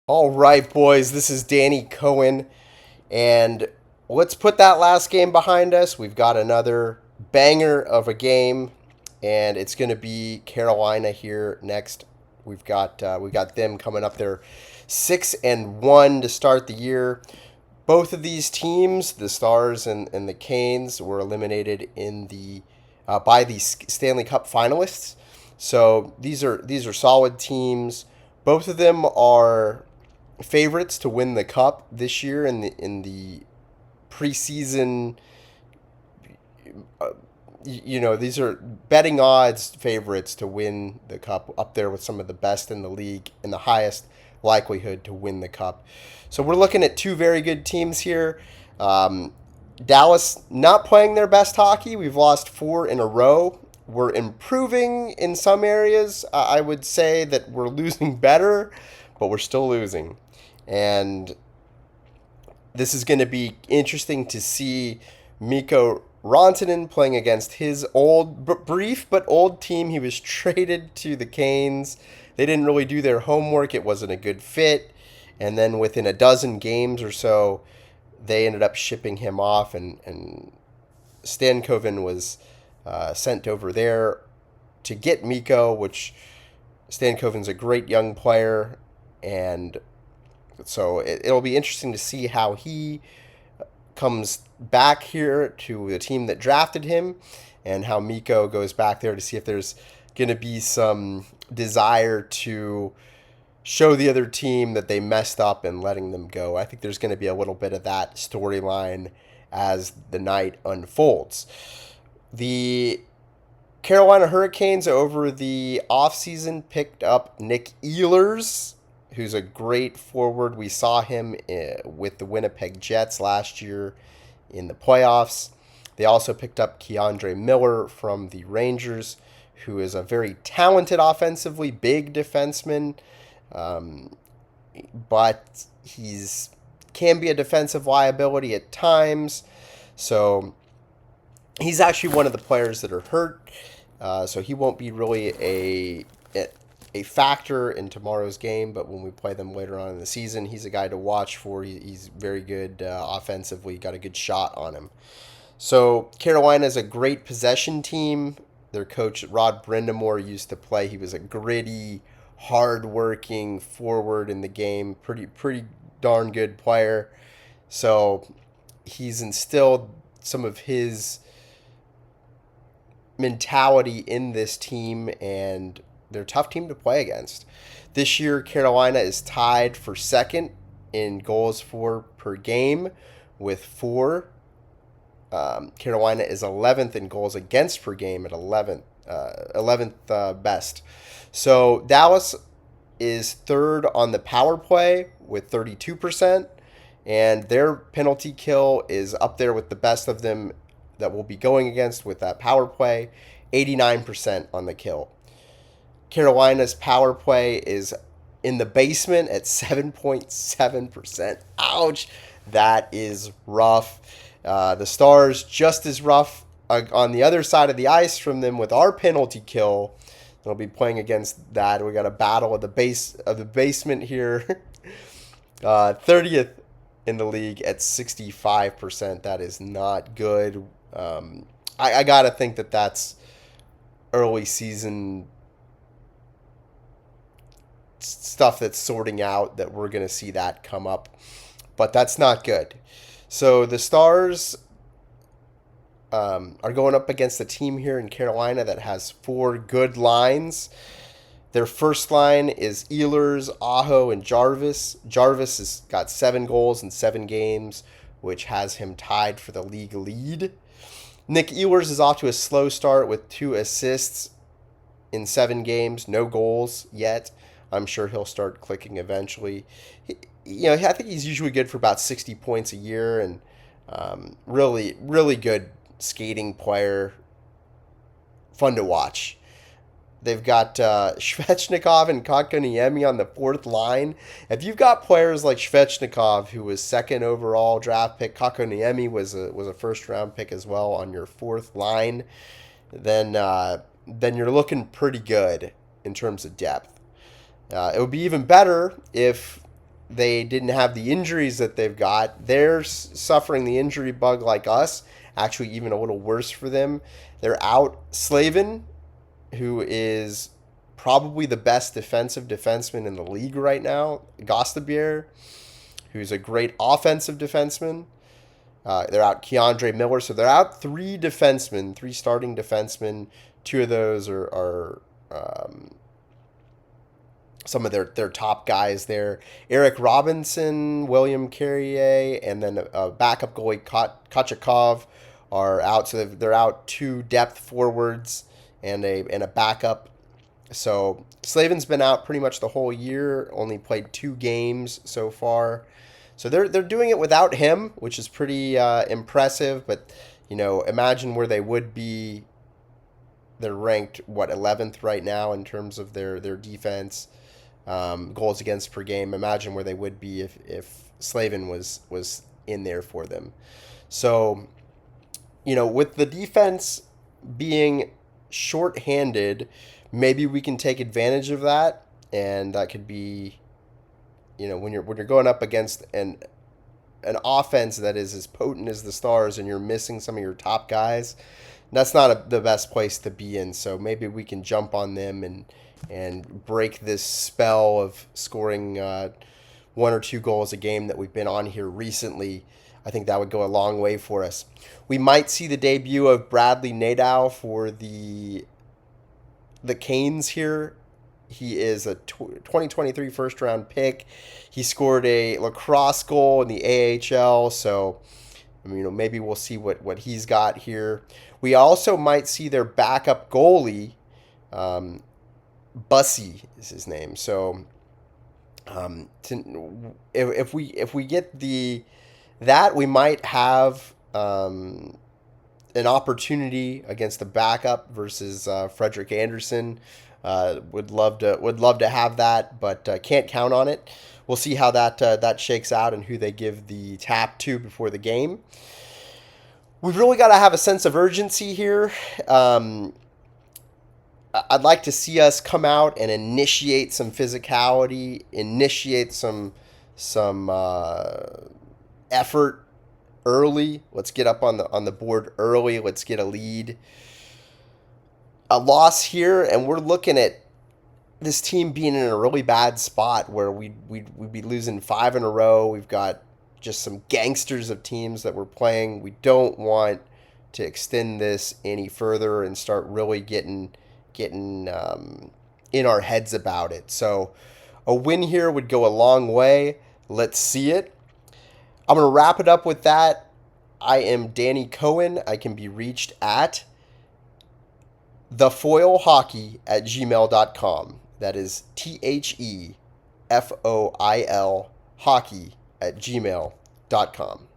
All right, boys, this is Danny Cohen, and let's put that last game behind us. We've got another banger of a game, and it's going to be Carolina here next. We got them coming up there, 6-1 to start the year. Both of these teams, the Stars and the Canes, were eliminated in the by the Stanley Cup finalists. So these are solid teams. Both of them are favorites to win the cup this year in the preseason. These are betting odds favorites to win the cup, up there with some of the best in the league and the highest likelihood to win the cup. So we're looking at two very good teams here. Dallas not playing their best hockey. We've lost four in a row. We're improving in some areas. I would say that we're losing better, but we're still losing. And this is going to be interesting to see Mikko Rantanen playing against his brief but old team. He was traded to the Canes. They didn't really do their homework. It wasn't a good fit. And then within a dozen games or so, they ended up shipping him off, and Stankoven was sent over there to get Mikko, which Stankoven's a great young player, and so it'll be interesting to see how he comes back here to the team that drafted him, and how Mikko goes back there to see if there's going to be some desire to show the other team that they messed up and letting them go. I think there's going to be a little bit of that storyline as the night unfolds. The Carolina Hurricanes over the offseason picked up Nick Ehlers, who's a great forward. We saw him with the Winnipeg Jets last year in the playoffs. They also picked up Keandre Miller from the Rangers, who is a very talented offensively, big defenseman, but he's can be a defensive liability at times. So he's actually one of the players that are hurt. So he won't be really a factor in tomorrow's game, but when we play them later on in the season, he's a guy to watch for. He's very good offensively, got a good shot on him. So Carolina is a great possession team. Their coach Rod Brindamore used to play. He was a gritty, hard-working forward in the game, pretty darn good player. So he's instilled some of his mentality in this team, and they're a tough team to play against. This year, Carolina is tied for second in goals for per game with four. Carolina is 11th in goals against per game at 11th best. So Dallas is third on the power play with 32%, and their penalty kill is up there with the best of them that we'll be going against with that power play, 89% on the kill. Carolina's power play is in the basement at 7.7%. Ouch. That is rough. The Stars just as rough on the other side of the ice from them with our penalty kill. They'll be playing against that. We got a battle of the basement here. 30th in the league at 65%. That is not good. I gotta think that that's early season stuff that's sorting out, that we're going to see that come up, but that's not good. So the Stars are going up against a team here in Carolina that has four good lines. Their first line is Ehlers, Aho, and Jarvis. Jarvis has got 7 goals in 7 games, which has him tied for the league lead. Nick Ehlers is off to a slow start with 2 assists in 7 games, no goals yet. I'm sure he'll start clicking eventually. I think he's usually good for about 60 points a year, and really, really good skating player. Fun to watch. They've got Svechnikov and Kotkaniemi on the fourth line. If you've got players like Svechnikov, who was second overall draft pick, Kotkaniemi was a first round pick as well on your fourth line, then you're looking pretty good in terms of depth. It would be even better if they didn't have the injuries that they've got. They're suffering the injury bug like us, actually, even a little worse for them. They're out Slavin, who is probably the best defensive defenseman in the league right now. Gostabier, who's a great offensive defenseman. They're out Keandre Miller, so they're out three defensemen, three starting defensemen. Two of those are some of their top guys there. Eric Robinson, William Carrier, and then a backup goalie, Kochakov, are out. So they're out two depth forwards and a backup. So Slavin's been out pretty much the whole year, only played 2 games so far. So they're doing it without him, which is pretty impressive. But, imagine where they would be. They're ranked, 11th right now in terms of their defense, goals against per game. Imagine where they would be if Slavin was in there for them. So, with the defense being shorthanded, maybe we can take advantage of that, and that could be, when you're going up against an offense that is as potent as the Stars, and you're missing some of your top guys. That's not the best place to be in. So maybe we can jump on them and break this spell of scoring 1 or 2 goals a game that we've been on here recently. I think that would go a long way for us. We might see the debut of Bradley Nadeau for the Canes here. He is a 2023 first-round pick. He scored a lacrosse goal in the AHL, so maybe we'll see what he's got here. We also might see their backup goalie, Bussy is his name. So if we get that, we might have an opportunity against the backup versus Frederick Anderson. Would love to have that, but can't count on it. We'll see how that shakes out and who they give the tap to before the game. We've really got to have a sense of urgency here. I'd like to see us come out and initiate some physicality, initiate some effort early. Let's get up on the board early. Let's get a lead. A loss here, and we're looking at this team being in a really bad spot where we'd be losing 5 in a row. We've got just some gangsters of teams that we're playing. We don't want to extend this any further and start really getting in our heads about it. So a win here would go a long way. Let's see it. I'm going to wrap it up with that. I am Danny Cohen. I can be reached at thefoilhockey@gmail.com. That is TheFoil hockey@gmail.com.